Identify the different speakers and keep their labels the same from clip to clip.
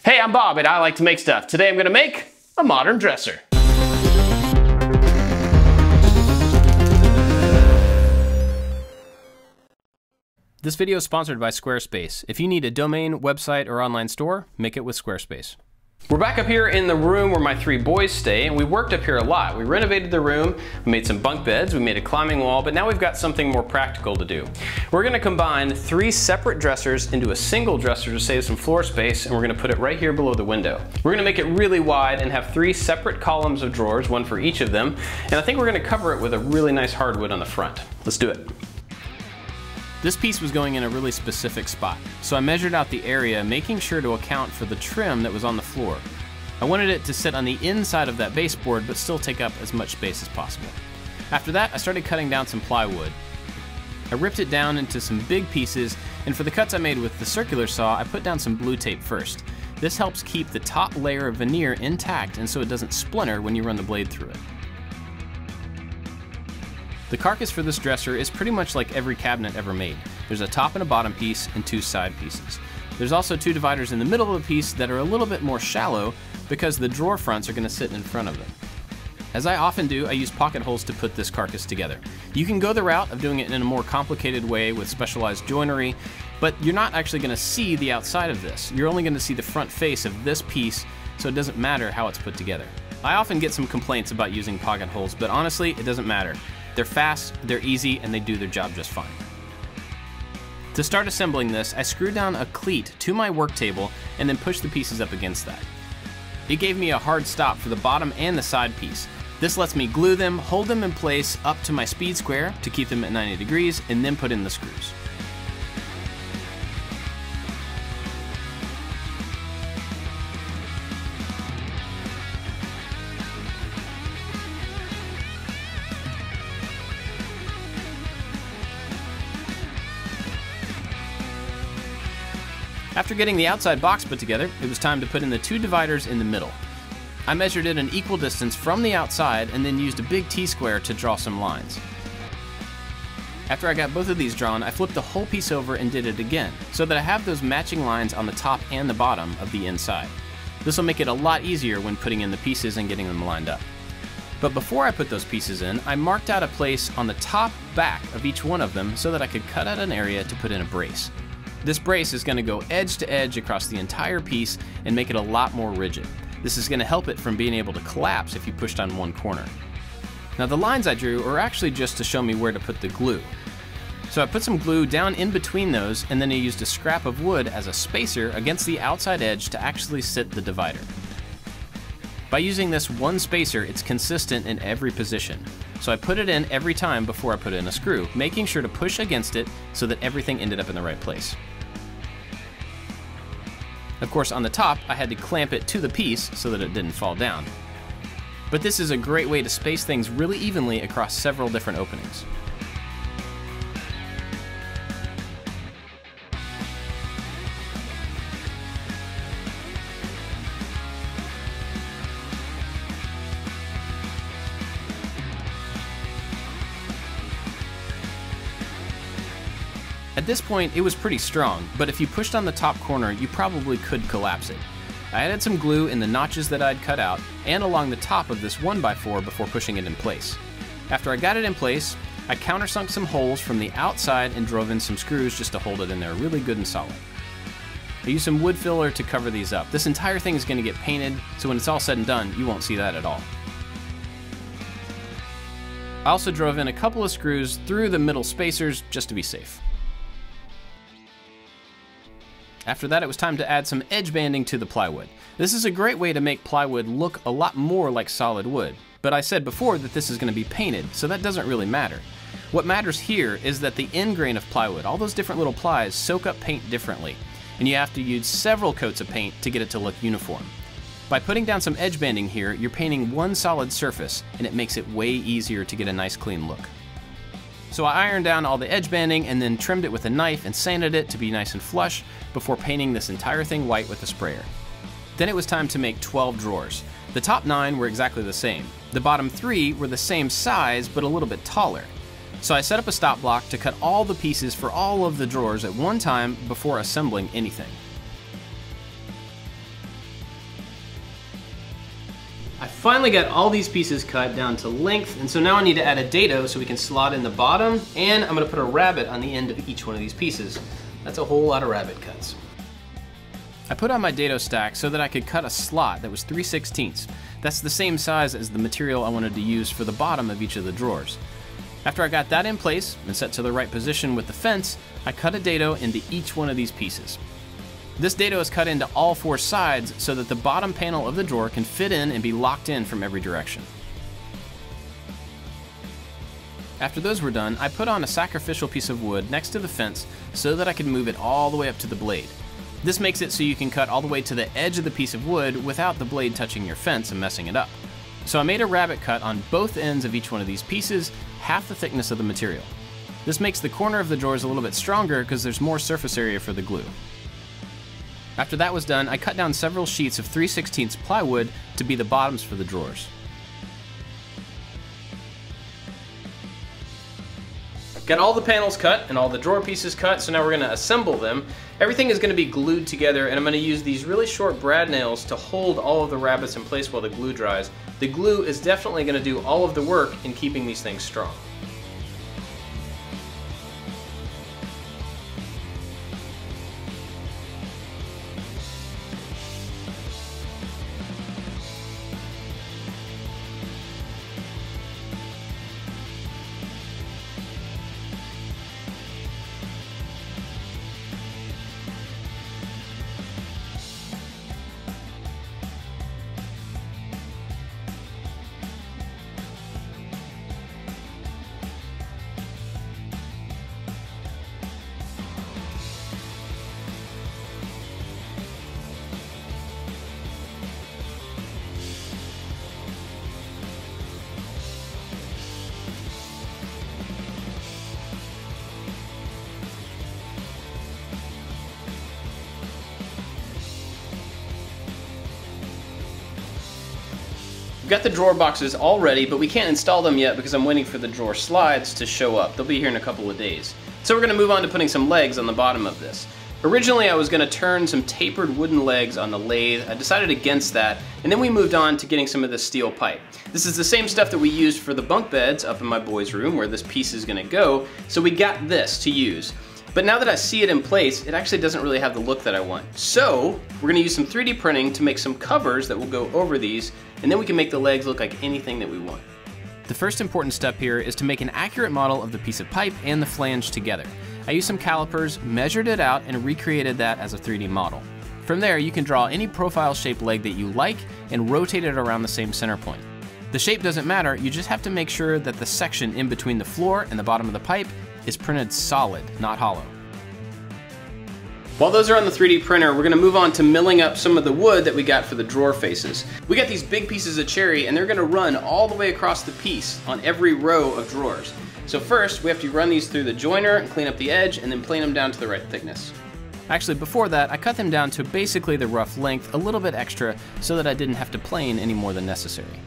Speaker 1: Hey, I'm Bob and I like to make stuff. Today I'm gonna make a modern dresser. This video is sponsored by Squarespace. If you need a domain, website, or online store, make it with Squarespace. We're back up here in the room where my three boys stay, and we worked up here a lot. We renovated the room, we made some bunk beds, we made a climbing wall, but now we've got something more practical to do. We're gonna combine 3 separate dressers into a single dresser to save some floor space, and we're gonna put it right here below the window. We're gonna make it really wide and have 3 separate columns of drawers, one for each of them, and I think we're gonna cover it with a really nice hardwood on the front. Let's do it. This piece was going in a really specific spot, so I measured out the area, making sure to account for the trim that was on the floor. I wanted it to sit on the inside of that baseboard, but still take up as much space as possible. After that, I started cutting down some plywood. I ripped it down into some big pieces, and for the cuts I made with the circular saw, I put down some blue tape first. This helps keep the top layer of veneer intact, and so it doesn't splinter when you run the blade through it. The carcass for this dresser is pretty much like every cabinet ever made. There's a top and a bottom piece and 2 side pieces. There's also 2 dividers in the middle of the piece that are a little bit more shallow because the drawer fronts are going to sit in front of them. As I often do, I use pocket holes to put this carcass together. You can go the route of doing it in a more complicated way with specialized joinery, but you're not actually going to see the outside of this. You're only going to see the front face of this piece, so it doesn't matter how it's put together. I often get some complaints about using pocket holes, but honestly, it doesn't matter. They're fast, they're easy, and they do their job just fine. To start assembling this, I screwed down a cleat to my work table and then pushed the pieces up against that. It gave me a hard stop for the bottom and the side piece. This lets me glue them, hold them in place up to my speed square to keep them at 90 degrees, and then put in the screws. After getting the outside box put together, it was time to put in the 2 dividers in the middle. I measured it an equal distance from the outside and then used a big T-square to draw some lines. After I got both of these drawn, I flipped the whole piece over and did it again, so that I have those matching lines on the top and the bottom of the inside. This will make it a lot easier when putting in the pieces and getting them lined up. But before I put those pieces in, I marked out a place on the top back of each one of them so that I could cut out an area to put in a brace. This brace is going to go edge to edge across the entire piece and make it a lot more rigid. This is going to help it from being able to collapse if you pushed on one corner. Now the lines I drew are actually just to show me where to put the glue. So I put some glue down in between those, and then I used a scrap of wood as a spacer against the outside edge to actually sit the divider. By using this one spacer, it's consistent in every position. So I put it in every time before I put in a screw, making sure to push against it so that everything ended up in the right place. Of course, on the top, I had to clamp it to the piece so that it didn't fall down. But this is a great way to space things really evenly across several different openings. At this point, it was pretty strong, but if you pushed on the top corner, you probably could collapse it. I added some glue in the notches that I'd cut out and along the top of this 1x4 before pushing it in place. After I got it in place, I countersunk some holes from the outside and drove in some screws just to hold it in there really good and solid. I used some wood filler to cover these up. This entire thing is going to get painted, so when it's all said and done, you won't see that at all. I also drove in a couple of screws through the middle spacers just to be safe. After that, it was time to add some edge banding to the plywood. This is a great way to make plywood look a lot more like solid wood, but I said before that this is going to be painted, so that doesn't really matter. What matters here is that the end grain of plywood, all those different little plies, soak up paint differently, and you have to use several coats of paint to get it to look uniform. By putting down some edge banding here, you're painting one solid surface, and it makes it way easier to get a nice clean look. So I ironed down all the edge banding and then trimmed it with a knife and sanded it to be nice and flush before painting this entire thing white with a sprayer. Then it was time to make 12 drawers. The top 9 were exactly the same. The bottom 3 were the same size but a little bit taller. So I set up a stop block to cut all the pieces for all of the drawers at one time before assembling anything. I finally got all these pieces cut down to length, and so now I need to add a dado so we can slot in the bottom, and I'm gonna put a rabbet on the end of each one of these pieces. That's a whole lot of rabbet cuts. I put on my dado stack so that I could cut a slot that was 3/16. That's the same size as the material I wanted to use for the bottom of each of the drawers. After I got that in place and set to the right position with the fence, I cut a dado into each one of these pieces. This dado is cut into all 4 sides so that the bottom panel of the drawer can fit in and be locked in from every direction. After those were done, I put on a sacrificial piece of wood next to the fence so that I could move it all the way up to the blade. This makes it so you can cut all the way to the edge of the piece of wood without the blade touching your fence and messing it up. So I made a rabbet cut on both ends of each one of these pieces, half the thickness of the material. This makes the corner of the drawers a little bit stronger because there's more surface area for the glue. After that was done, I cut down several sheets of 3/16 plywood to be the bottoms for the drawers. Got all the panels cut and all the drawer pieces cut, so now we're gonna assemble them. Everything is gonna be glued together, and I'm gonna use these really short brad nails to hold all of the rabbets in place while the glue dries. The glue is definitely gonna do all of the work in keeping these things strong. We've got the drawer boxes all ready, but we can't install them yet because I'm waiting for the drawer slides to show up. They'll be here in a couple of days. So we're gonna move on to putting some legs on the bottom of this. Originally I was gonna turn some tapered wooden legs on the lathe. I decided against that, and then we moved on to getting some of this steel pipe. This is the same stuff that we used for the bunk beds up in my boys' room where this piece is gonna go, so we got this to use. But now that I see it in place, it actually doesn't really have the look that I want. So we're gonna use some 3D printing to make some covers that will go over these, and then we can make the legs look like anything that we want. The first important step here is to make an accurate model of the piece of pipe and the flange together. I used some calipers, measured it out, and recreated that as a 3D model. From there, you can draw any profile shaped leg that you like and rotate it around the same center point. The shape doesn't matter, you just have to make sure that the section in between the floor and the bottom of the pipe is printed solid, not hollow. While those are on the 3D printer, we're gonna move on to milling up some of the wood that we got for the drawer faces. We got these big pieces of cherry, and they're gonna run all the way across the piece on every row of drawers. So first, we have to run these through the joiner and clean up the edge, and then plane them down to the right thickness. Actually, before that, I cut them down to basically the rough length, a little bit extra, so that I didn't have to plane any more than necessary.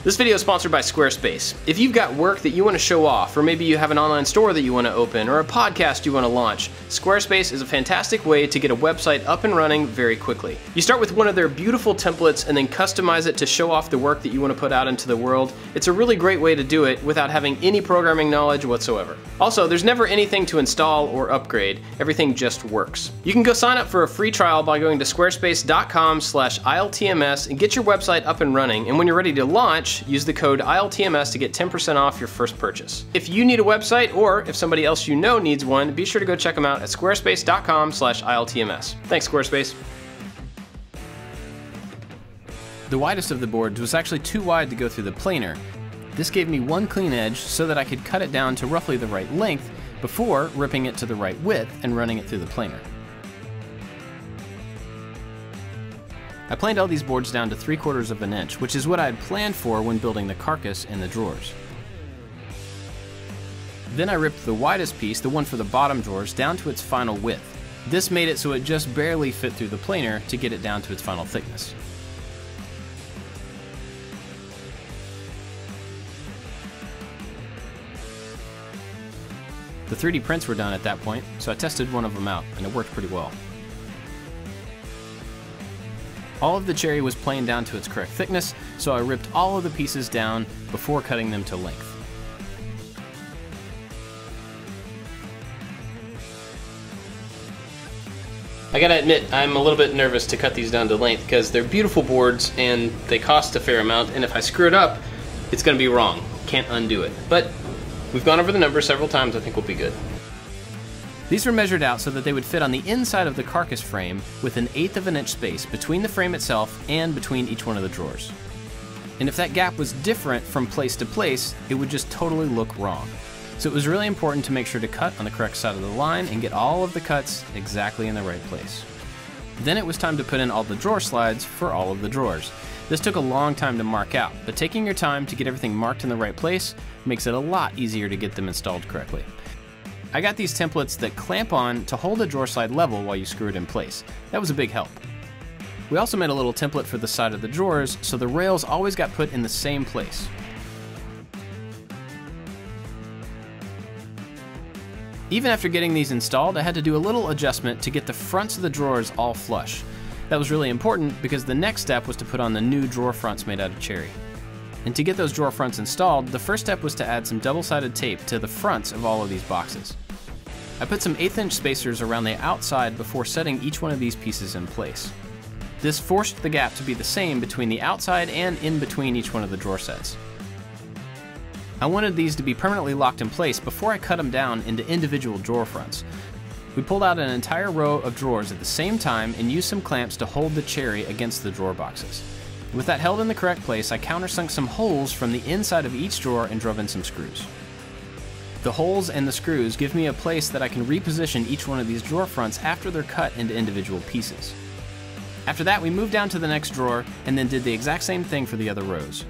Speaker 1: This video is sponsored by Squarespace. If you've got work that you want to show off, or maybe you have an online store that you want to open, or a podcast you want to launch, Squarespace is a fantastic way to get a website up and running very quickly. You start with one of their beautiful templates and then customize it to show off the work that you want to put out into the world. It's a really great way to do it without having any programming knowledge whatsoever. Also, there's never anything to install or upgrade. Everything just works. You can go sign up for a free trial by going to squarespace.com/ILTMS and get your website up and running, and when you're ready to launch, use the code ILTMS to get 10% off your first purchase. If you need a website, or if somebody else you know needs one, be sure to go check them out at squarespace.com/ILTMS. Thanks, Squarespace. The widest of the boards was actually too wide to go through the planer. This gave me one clean edge so that I could cut it down to roughly the right length before ripping it to the right width and running it through the planer. I planed all these boards down to 3/4 of an inch, which is what I had planned for when building the carcass and the drawers. Then I ripped the widest piece, the one for the bottom drawers, down to its final width. This made it so it just barely fit through the planer to get it down to its final thickness. The 3D prints were done at that point, so I tested one of them out, and it worked pretty well. All of the cherry was planed down to its correct thickness, so I ripped all of the pieces down before cutting them to length. I gotta admit, I'm a little bit nervous to cut these down to length because they're beautiful boards and they cost a fair amount, and if I screw it up, it's gonna be wrong. Can't undo it. But we've gone over the numbers several times, I think we'll be good. These were measured out so that they would fit on the inside of the carcass frame with an 1/8 of an inch space between the frame itself and between each one of the drawers. And if that gap was different from place to place, it would just totally look wrong. So it was really important to make sure to cut on the correct side of the line and get all of the cuts exactly in the right place. Then it was time to put in all the drawer slides for all of the drawers. This took a long time to mark out, but taking your time to get everything marked in the right place makes it a lot easier to get them installed correctly. I got these templates that clamp on to hold the drawer slide level while you screw it in place. That was a big help. We also made a little template for the side of the drawers so the rails always got put in the same place. Even after getting these installed, I had to do a little adjustment to get the fronts of the drawers all flush. That was really important because the next step was to put on the new drawer fronts made out of cherry. And to get those drawer fronts installed, the first step was to add some double-sided tape to the fronts of all of these boxes. I put some 1/8 inch spacers around the outside before setting each one of these pieces in place. This forced the gap to be the same between the outside and in between each one of the drawer sets. I wanted these to be permanently locked in place before I cut them down into individual drawer fronts. We pulled out an entire row of drawers at the same time and used some clamps to hold the cherry against the drawer boxes. With that held in the correct place, I countersunk some holes from the inside of each drawer and drove in some screws. The holes and the screws give me a place that I can reposition each one of these drawer fronts after they're cut into individual pieces. After that, we moved down to the next drawer and then did the exact same thing for the other rows.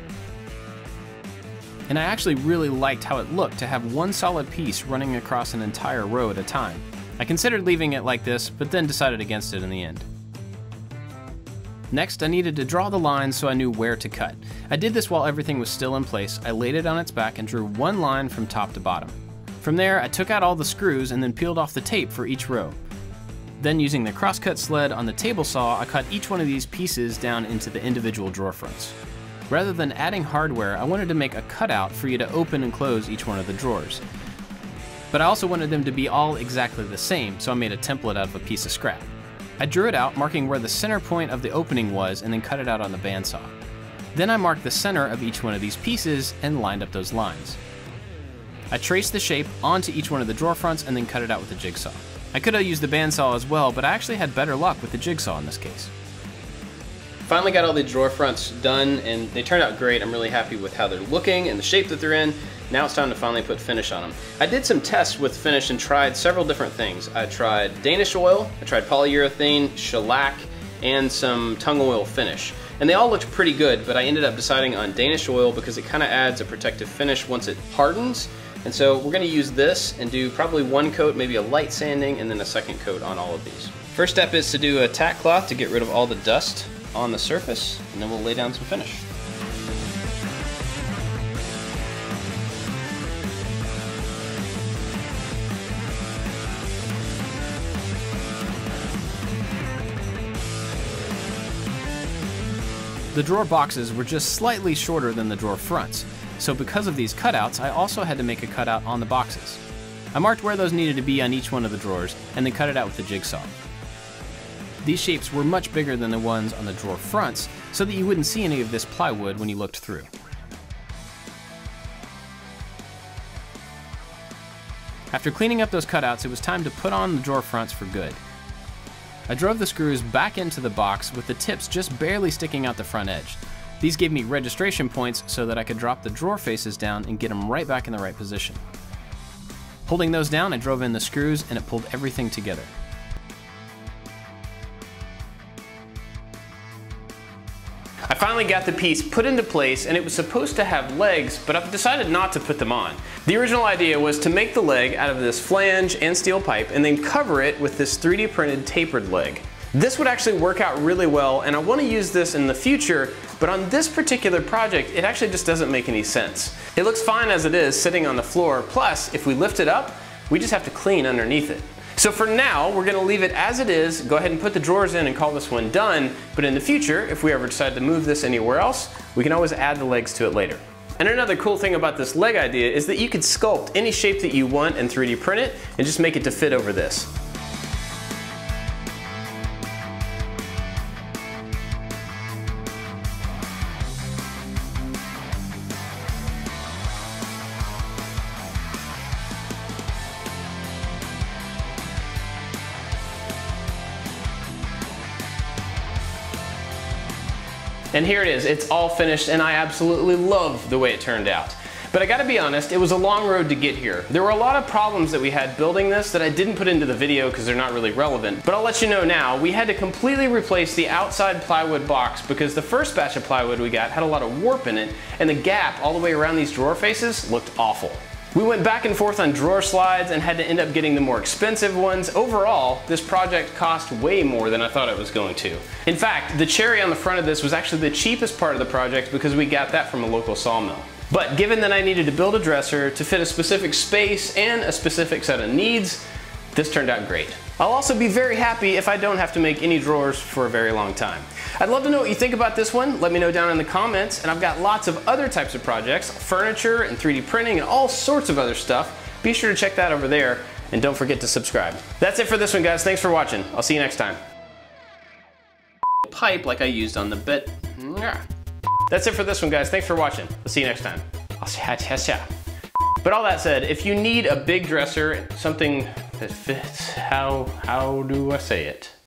Speaker 1: And I actually really liked how it looked to have one solid piece running across an entire row at a time. I considered leaving it like this, but then decided against it in the end. Next, I needed to draw the lines so I knew where to cut. I did this while everything was still in place. I laid it on its back and drew one line from top to bottom. From there, I took out all the screws and then peeled off the tape for each row. Then using the crosscut sled on the table saw, I cut each one of these pieces down into the individual drawer fronts. Rather than adding hardware, I wanted to make a cutout for you to open and close each one of the drawers. But I also wanted them to be all exactly the same, so I made a template out of a piece of scrap. I drew it out, marking where the center point of the opening was, and then cut it out on the bandsaw. Then I marked the center of each one of these pieces and lined up those lines. I traced the shape onto each one of the drawer fronts and then cut it out with a jigsaw. I could have used the bandsaw as well, but I actually had better luck with the jigsaw in this case. Finally got all the drawer fronts done and they turned out great. I'm really happy with how they're looking and the shape that they're in. Now it's time to finally put finish on them. I did some tests with finish and tried several different things. I tried Danish oil, I tried polyurethane, shellac, and some tung oil finish. And they all looked pretty good, but I ended up deciding on Danish oil because it kind of adds a protective finish once it hardens. And so we're gonna use this and do probably one coat, maybe a light sanding, and then a second coat on all of these. First step is to do a tack cloth to get rid of all the dust on the surface, and then we'll lay down some finish. The drawer boxes were just slightly shorter than the drawer fronts, so because of these cutouts, I also had to make a cutout on the boxes. I marked where those needed to be on each one of the drawers, and then cut it out with a jigsaw. These shapes were much bigger than the ones on the drawer fronts, so that you wouldn't see any of this plywood when you looked through. After cleaning up those cutouts, it was time to put on the drawer fronts for good. I drove the screws back into the box with the tips just barely sticking out the front edge. These gave me registration points so that I could drop the drawer faces down and get them right back in the right position. Holding those down, I drove in the screws and it pulled everything together. I finally got the piece put into place and it was supposed to have legs, but I've decided not to put them on. The original idea was to make the leg out of this flange and steel pipe and then cover it with this 3D printed tapered leg. This would actually work out really well and I want to use this in the future, but on this particular project it actually just doesn't make any sense. It looks fine as it is sitting on the floor, plus if we lift it up, we just have to clean underneath it. So for now, we're gonna leave it as it is, go ahead and put the drawers in and call this one done, but in the future, if we ever decide to move this anywhere else, we can always add the legs to it later. And another cool thing about this leg idea is that you could sculpt any shape that you want and 3D print it and just make it to fit over this. And here it is, it's all finished and I absolutely love the way it turned out. But I gotta be honest, it was a long road to get here. There were a lot of problems that we had building this that I didn't put into the video because they're not really relevant. But I'll let you know now, we had to completely replace the outside plywood box because the first batch of plywood we got had a lot of warp in it and the gap all the way around these drawer faces looked awful. We went back and forth on drawer slides and had to end up getting the more expensive ones. Overall, this project cost way more than I thought it was going to. In fact, the cherry on the front of this was actually the cheapest part of the project because we got that from a local sawmill. But given that I needed to build a dresser to fit a specific space and a specific set of needs, this turned out great. I'll also be very happy if I don't have to make any drawers for a very long time. I'd love to know what you think about this one. Let me know down in the comments. And I've got lots of other types of projects, furniture and 3D printing and all sorts of other stuff. Be sure to check that over there and don't forget to subscribe. That's it for this one, guys. Thanks for watching. I'll see you next time. Pipe like I used on the bed. That's it for this one, guys. Thanks for watching. I'll see you next time. But all that said, if you need a big dresser, something that fits, how do I say it?